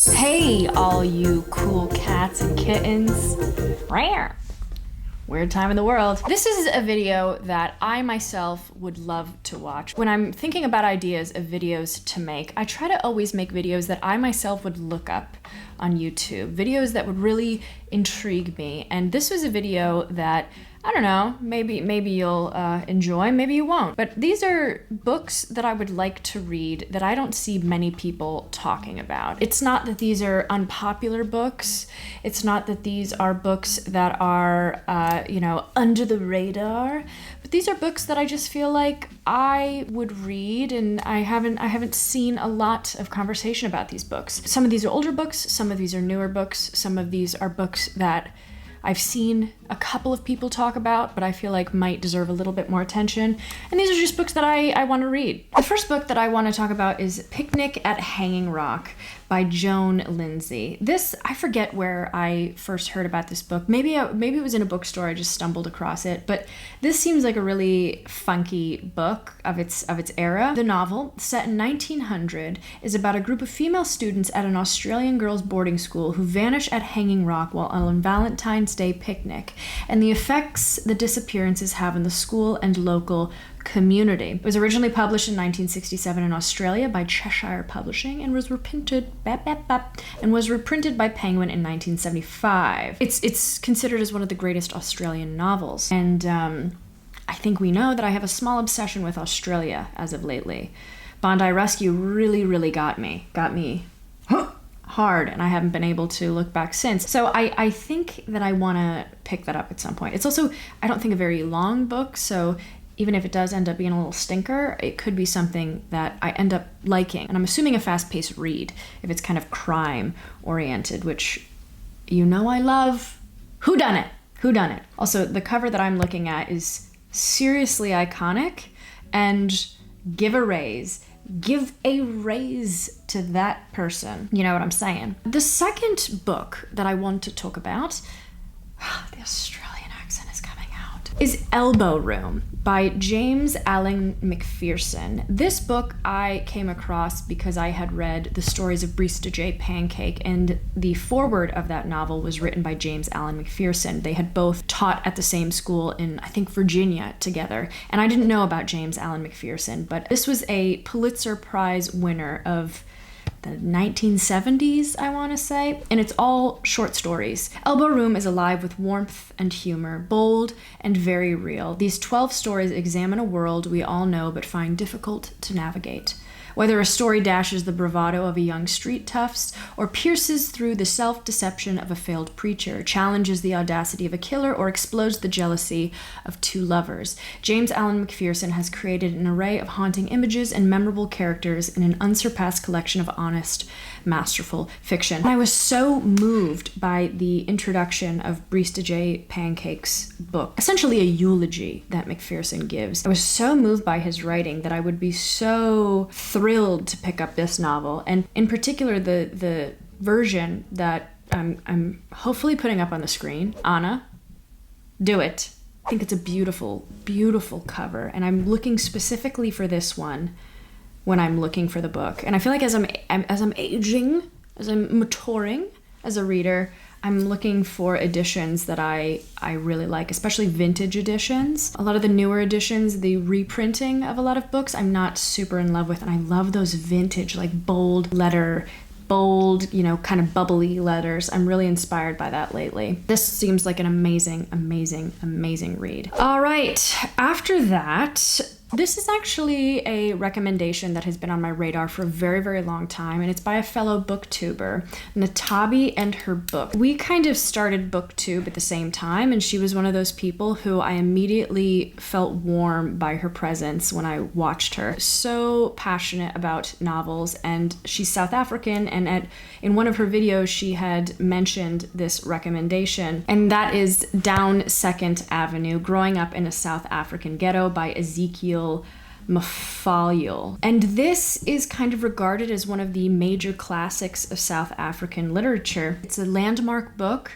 Hey, all you cool cats and kittens. Rare. Weird time in the world. This is a video that I myself would love to watch. When I'm thinking about ideas of videos to make, I try to always make videos that I myself would look up on YouTube, videos that would really intrigue me. And this was a video that, I don't know, maybe you'll enjoy, maybe you won't. But these are books that I would like to read that I don't see many people talking about. It's not that these are unpopular books. It's not that these are books that are, under the radar. But these are books that I just feel like I would read, and I haven't seen a lot of conversation about these books. Some of these are older books, some of these are newer books, some of these are books that I've seen a couple of people talk about, but I feel like might deserve a little bit more attention. And these are just books that I want to read. The first book that I want to talk about is Picnic at Hanging Rock by Joan Lindsay. This, I forget where I first heard about this book. Maybe it was in a bookstore, I just stumbled across it. But this seems like a really funky book of its era. The novel, set in 1900, is about a group of female students at an Australian girls' boarding school who vanish at Hanging Rock while on Valentine's Day picnic, and the effects the disappearances have on the school and local community. It was originally published in 1967 in Australia by Cheshire Publishing and was reprinted by Penguin in 1975. It's considered as one of the greatest Australian novels, and I think we know that I have a small obsession with Australia as of lately. Bondi Rescue really got me hard, and I haven't been able to look back since. So I think that I want to pick that up at some point. It's also, I don't think, a very long book, so even if it does end up being a little stinker, it could be something that I end up liking. And I'm assuming a fast-paced read, if it's kind of crime-oriented, which I love. Whodunit. Also, the cover that I'm looking at is seriously iconic, and give a raise to that person. You know what I'm saying? The second book that I want to talk about, the Australian accent is coming out, is Elbow Room by James Allen McPherson. This book I came across because I had read The Stories of Brista J. Pancake, and the foreword of that novel was written by James Allen McPherson. They had both taught at the same school in, I think, Virginia together. And I didn't know about James Allen McPherson, but this was a Pulitzer Prize winner of the 1970s, I want to say, and it's all short stories. Elbow Room is alive with warmth and humor, bold and very real. These 12 stories examine a world we all know but find difficult to navigate. Whether a story dashes the bravado of a young street toughs or pierces through the self-deception of a failed preacher, challenges the audacity of a killer, or explodes the jealousy of two lovers, James Allen McPherson has created an array of haunting images and memorable characters in an unsurpassed collection of honest, masterful fiction. And I was so moved by the introduction of Brista J. Pancake's book, essentially a eulogy that McPherson gives. I was so moved by his writing that I would be so thrilled to pick up this novel, and in particular the version that I'm hopefully putting up on the screen. Anna, do it. I think it's a beautiful cover, and I'm looking specifically for this one when I'm looking for the book. And I feel like as I'm aging, as I'm maturing as a reader, I'm looking for editions that I really like, especially vintage editions. A lot of the newer editions, the reprinting of a lot of books, I'm not super in love with, and I love those vintage, like bold, kind of bubbly letters. I'm really inspired by that lately. This seems like an amazing read. All right, after that, this is actually a recommendation that has been on my radar for a very long time, and it's by a fellow booktuber, Natabi, and her book. We kind of started booktube at the same time, and she was one of those people who I immediately felt warm by her presence when I watched her. So passionate about novels, and she's South African, and in one of her videos she had mentioned this recommendation, and that is Down 2nd Avenue, Growing Up in a South African Ghetto by Ezekiel Mafayil. And this is kind of regarded as one of the major classics of South African literature. It's a landmark book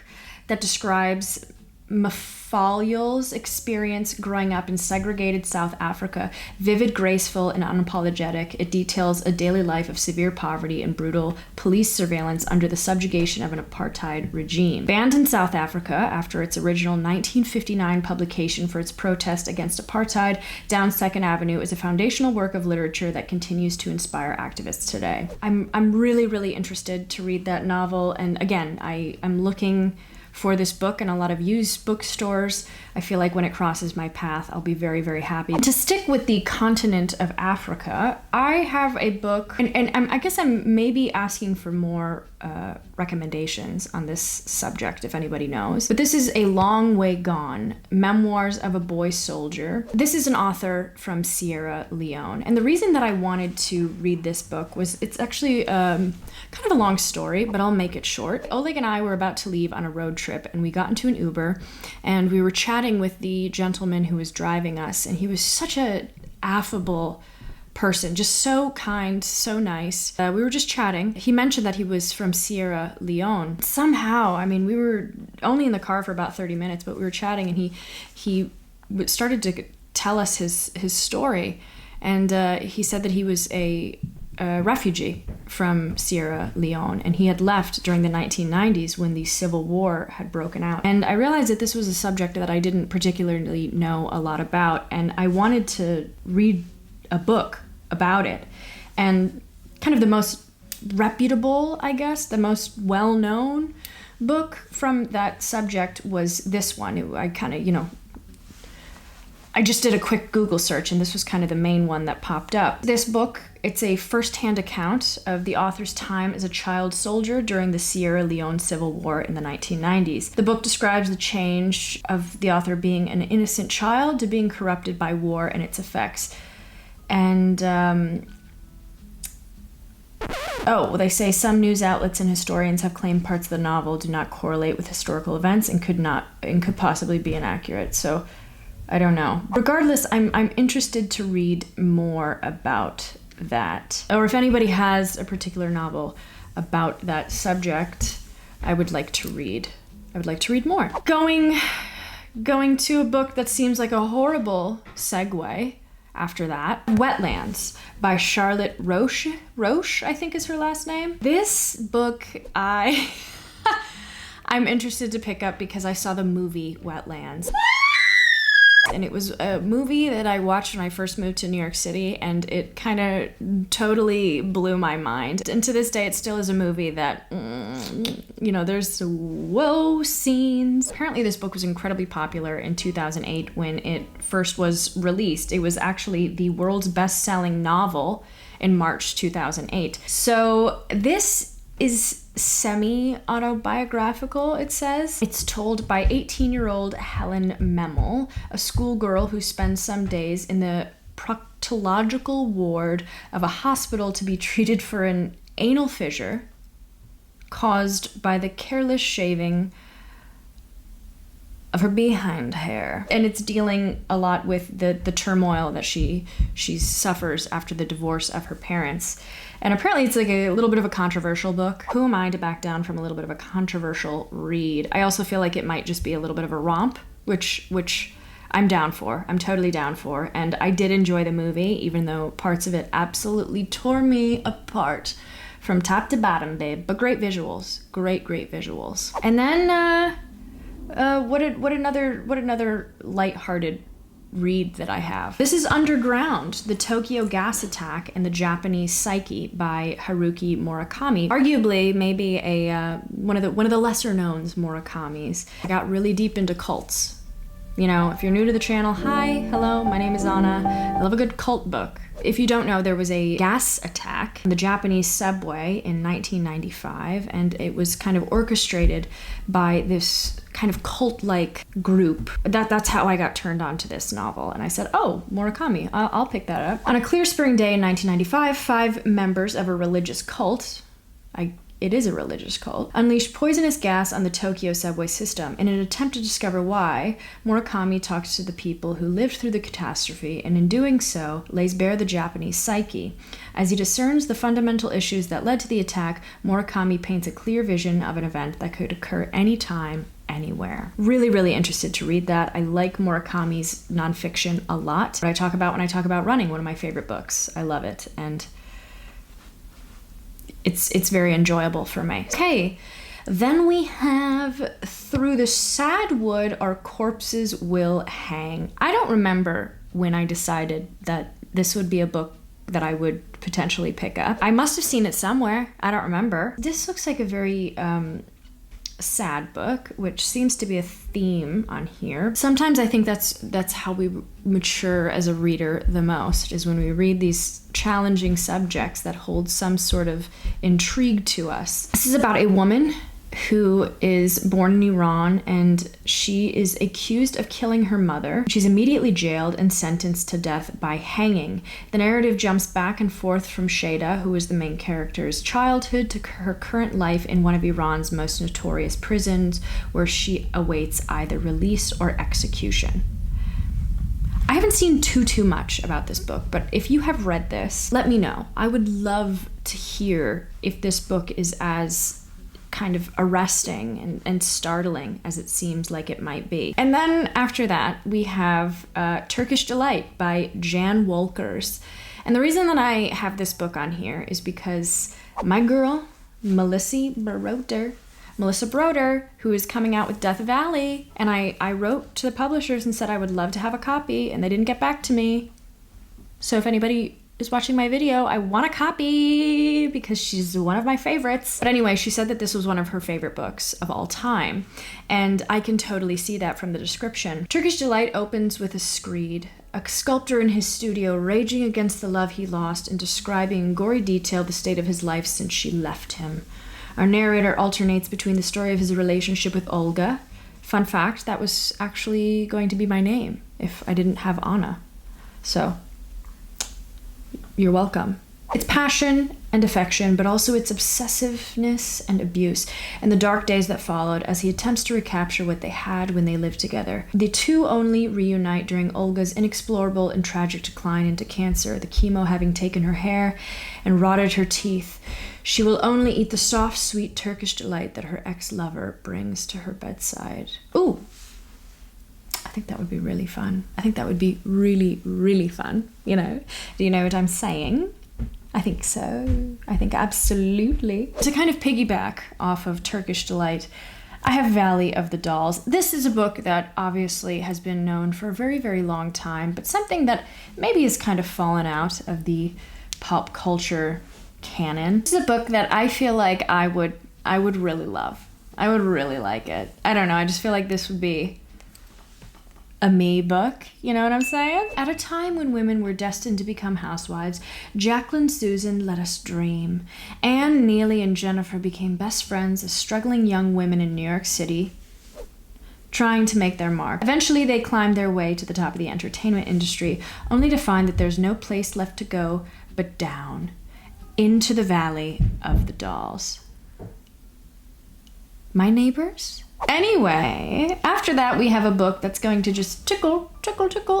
that describes Mafalyo's experience growing up in segregated South Africa. Vivid, graceful, and unapologetic, it details a daily life of severe poverty and brutal police surveillance under the subjugation of an apartheid regime. Banned in South Africa after its original 1959 publication for its protest against apartheid, Down Second Avenue is a foundational work of literature that continues to inspire activists today. I'm really, really interested to read that novel, and again, I'm looking for this book in a lot of used bookstores. I feel like when it crosses my path, I'll be very, very happy. To stick with the continent of Africa, I have a book, and I guess I'm maybe asking for more recommendations on this subject, if anybody knows. But this is A Long Way Gone, Memoirs of a Boy Soldier. This is an author from Sierra Leone. And the reason that I wanted to read this book was it's actually kind of a long story, but I'll make it short. Oleg and I were about to leave on a road trip, and we got into an Uber, and we were chatting with the gentleman who was driving us, and he was such a affable person, just so kind, so nice. We were just chatting. He mentioned that he was from Sierra Leone. Somehow, I mean, we were only in the car for about 30 minutes, but we were chatting, and he started to tell us his story, and he said that he was a refugee from Sierra Leone, and he had left during the 1990s when the Civil War had broken out. And I realized that this was a subject that I didn't particularly know a lot about, and I wanted to read a book about it. And kind of the most reputable, I guess, the most well-known book from that subject was this one. I kind of, I just did a quick Google search, and this was kind of the main one that popped up. This book, it's a first-hand account of the author's time as a child soldier during the Sierra Leone Civil War in the 1990s. The book describes the change of the author being an innocent child to being corrupted by war and its effects. And, they say some news outlets and historians have claimed parts of the novel do not correlate with historical events and could possibly be inaccurate. So I don't know. Regardless, I'm interested to read more about that. Or if anybody has a particular novel about that subject, I would like to read. I would like to read more. Going to a book that seems like a horrible segue after that. Wetlands by Charlotte Roche, I think is her last name. This book I'm interested to pick up because I saw the movie Wetlands. And it was a movie that I watched when I first moved to New York City, and it kind of totally blew my mind. And to this day, it still is a movie that, there's whoa scenes. Apparently, this book was incredibly popular in 2008 when it first was released. It was actually the world's best-selling novel in March 2008. So this is semi-autobiographical, it says. It's told by 18-year-old Helen Memel, a schoolgirl who spends some days in the proctological ward of a hospital to be treated for an anal fissure caused by the careless shaving of her behind hair. And it's dealing a lot with the turmoil that she suffers after the divorce of her parents. And apparently it's like a little bit of a controversial book. Who am I to back down from a little bit of a controversial read? I also feel like it might just be a little bit of a romp, which I'm down for. I'm totally down for. And I did enjoy the movie, even though parts of it absolutely tore me apart from top to bottom, babe. But great visuals. Great visuals. And then what another lighthearted read that I have. This is Underground, The Tokyo Gas Attack and the Japanese Psyche by Haruki Murakami. Arguably, maybe one of the lesser known Murakamis. I got really deep into cults. If you're new to the channel, hi, hello, my name is Anna. I love a good cult book. If you don't know, there was a gas attack in the Japanese subway in 1995, and it was kind of orchestrated by this kind of cult-like group. That's how I got turned on to this novel, and I said, oh, Murakami, I'll pick that up. On a clear spring day in 1995, 5 members of a religious cult, it is a religious cult, unleashed poisonous gas on the Tokyo subway system. In an attempt to discover why, Murakami talks to the people who lived through the catastrophe, and in doing so, lays bare the Japanese psyche. As he discerns the fundamental issues that led to the attack, Murakami paints a clear vision of an event that could occur any time, anywhere. Really, really interested to read that. I like Murakami's nonfiction a lot. What I talk about when I talk about running, one of my favorite books. I love it, and it's very enjoyable for me. Okay, then we have Through the Sad Wood Our Corpses Will Hang. I don't remember when I decided that this would be a book that I would potentially pick up. I must have seen it somewhere. I don't remember. This looks like a very sad book, which seems to be a theme on here. Sometimes I think that's how we mature as a reader the most, is when we read these challenging subjects that hold some sort of intrigue to us. This is about a woman who is born in Iran, and she is accused of killing her mother. She's immediately jailed and sentenced to death by hanging. The narrative jumps back and forth from Shada, who is the main character's childhood, to her current life in one of Iran's most notorious prisons, where she awaits either release or execution. I haven't seen too much about this book, but if you have read this, let me know. I would love to hear if this book is as kind of arresting and startling as it seems like it might be. And then after that, we have Turkish Delight by Jan Wolkers. And the reason that I have this book on here is because my girl, Melissa Broder, who is coming out with Death Valley, and I wrote to the publishers and said I would love to have a copy, and they didn't get back to me. So if anybody is watching my video, I want a copy because she's one of my favorites. But anyway, she said that this was one of her favorite books of all time, and I can totally see that from the description. Turkish Delight opens with a screed, a sculptor in his studio raging against the love he lost and describing in gory detail the state of his life since she left him. Our narrator alternates between the story of his relationship with Olga. Fun fact, that was actually going to be my name if I didn't have Anna. So you're welcome. It's passion and affection, but also its obsessiveness and abuse, and the dark days that followed as he attempts to recapture what they had when they lived together. The two only reunite during Olga's inexplorable and tragic decline into cancer, the chemo having taken her hair and rotted her teeth. She will only eat the soft, sweet Turkish delight that her ex-lover brings to her bedside. Ooh! I think that would be really fun. I think that would be really, really fun. You know? Do you know what I'm saying? I think so. I think absolutely. To kind of piggyback off of Turkish Delight, I have Valley of the Dolls. This is a book that obviously has been known for a very, very long time, but something that maybe has kind of fallen out of the pop culture canon. This is a book that I feel like I would really love. I would really like it. I don't know, I just feel like this would be a me book, you know what I'm saying? At a time when women were destined to become housewives, Jacqueline Susan let us dream. Anne, Neely, and Jennifer became best friends as struggling young women in New York City, trying to make their mark. Eventually, they climbed their way to the top of the entertainment industry, only to find that there's no place left to go but down, into the Valley of the Dolls. My neighbors? Anyway, after that, we have a book that's going to just tickle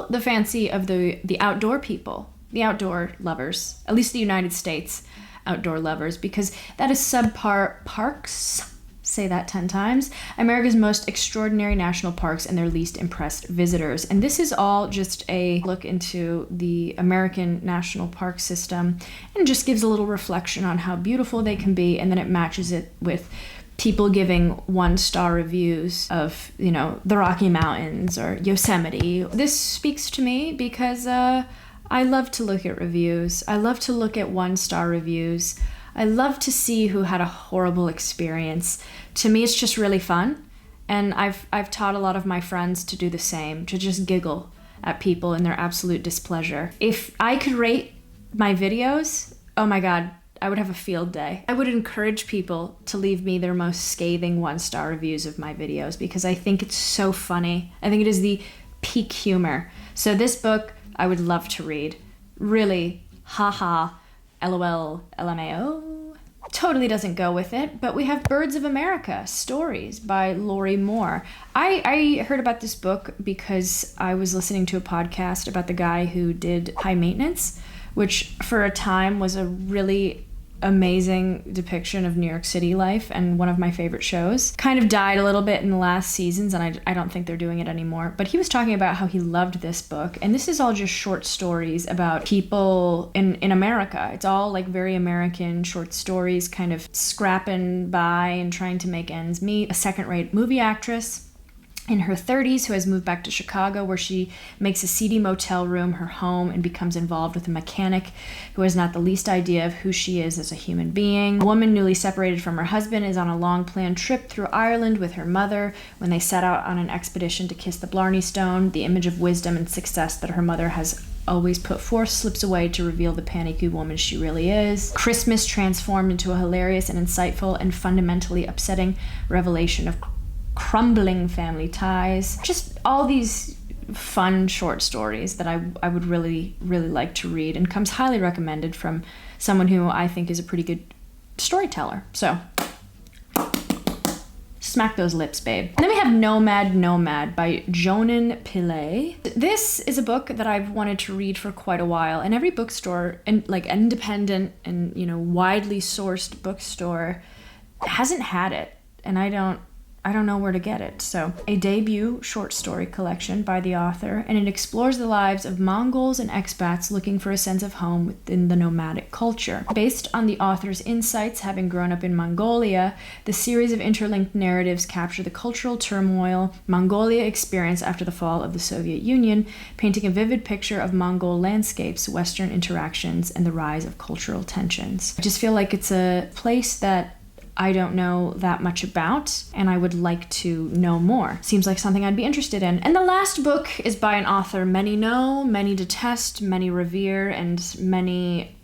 the fancy of the outdoor people, the outdoor lovers, at least the United States outdoor lovers, because that is Subpar Parks, say that 10 times, America's most extraordinary national parks and their least impressed visitors. And this is all just a look into the American national park system and just gives a little reflection on how beautiful they can be, and then it matches it with people giving 1-star reviews of, you know, the Rocky Mountains or Yosemite. This speaks to me because I love to look at reviews. I love to look at 1-star reviews. I love to see who had a horrible experience. To me, it's just really fun. And I've taught a lot of my friends to do the same, to just giggle at people in their absolute displeasure. If I could rate my videos, oh my God, I would have a field day. I would encourage people to leave me their most scathing 1-star reviews of my videos because I think it's so funny. I think it is the peak humor. So this book I would love to read. Really, haha, LOL, LMAO. Totally doesn't go with it, but we have Birds of America, Stories by Lori Moore. I heard about this book because I was listening to a podcast about the guy who did High Maintenance, which for a time was a really amazing depiction of New York City life and one of my favorite shows. Kind of died a little bit in the last seasons, and I don't think they're doing it anymore. But he was talking about how he loved this book, and this is all just short stories about people in America. It's all like very American short stories, kind of scrapping by and trying to make ends meet. A second-rate movie actress in her 30s who has moved back to Chicago, where she makes a seedy motel room her home and becomes involved with a mechanic who has not the least idea of who she is as a human being. A woman newly separated from her husband is on a long-planned trip through Ireland with her mother when they set out on an expedition to kiss the Blarney Stone. The image of wisdom and success that her mother has always put forth slips away to reveal the panicky woman she really is. Christmas transformed into a hilarious and insightful and fundamentally upsetting revelation of crumbling family ties. Just all these fun short stories that I would really, really like to read, and comes highly recommended from someone who I think is a pretty good storyteller. So, smack those lips, babe. And then we have Nomad Nomad by Jonan Pillay. This is a book that I've wanted to read for quite a while, and every bookstore, and like independent and, you know, widely sourced bookstore hasn't had it, and I don't know where to get it. So, a debut short story collection by the author, and it explores the lives of Mongols and expats looking for a sense of home within the nomadic culture. Based on the author's insights, having grown up in Mongolia, the series of interlinked narratives capture the cultural turmoil Mongolia experienced after the fall of the Soviet Union, painting a vivid picture of Mongol landscapes, Western interactions, and the rise of cultural tensions. I just feel like it's a place that I don't know that much about, and I would like to know more. Seems like something I'd be interested in. And the last book is by an author many know, many detest, many revere, and many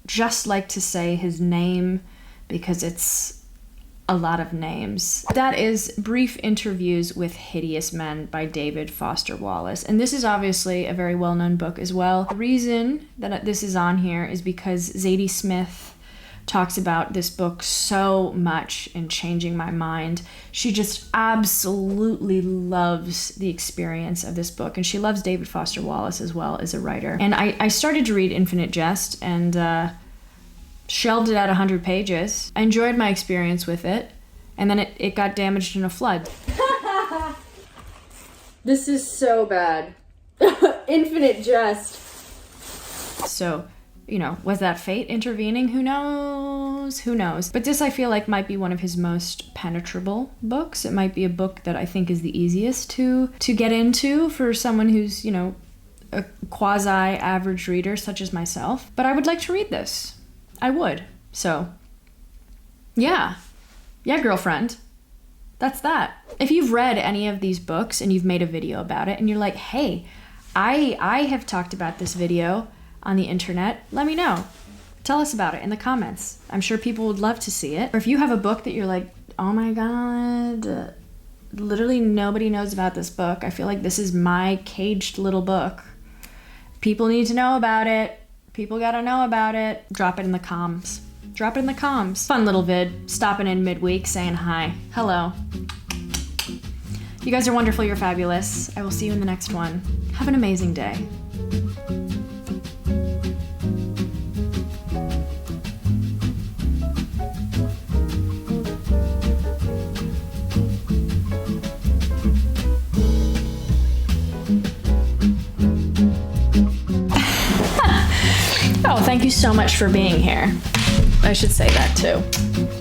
just like to say his name because it's a lot of names. That is Brief Interviews with Hideous Men by David Foster Wallace. And this is obviously a very well-known book as well. The reason that this is on here is because Zadie Smith talks about this book so much in Changing My Mind. She just absolutely loves the experience of this book, and she loves David Foster Wallace as well as a writer. And I started to read Infinite Jest and shelved it at 100 pages. I enjoyed my experience with it, and then it got damaged in a flood. This is so bad. Infinite Jest. So, you know, was that fate intervening? Who knows? Who knows? But this, I feel like, might be one of his most penetrable books. It might be a book that I think is the easiest to get into for someone who's, you know, a quasi-average reader such as myself. But I would like to read this. I would. So, yeah. Yeah, girlfriend. That's that. If you've read any of these books and you've made a video about it and you're like, hey, I have talked about this video on the internet, let me know. Tell us about it in the comments. I'm sure people would love to see it. Or if you have a book that you're like, oh my god, literally nobody knows about this book. I feel like this is my caged little book. People need to know about it. People gotta know about it. Drop it in the comms. Drop it in the comms. Fun little vid. Stopping in midweek, saying hi. Hello. You guys are wonderful. You're fabulous. I will see you in the next one. Have an amazing day. Oh, thank you so much for being here. I should say that too.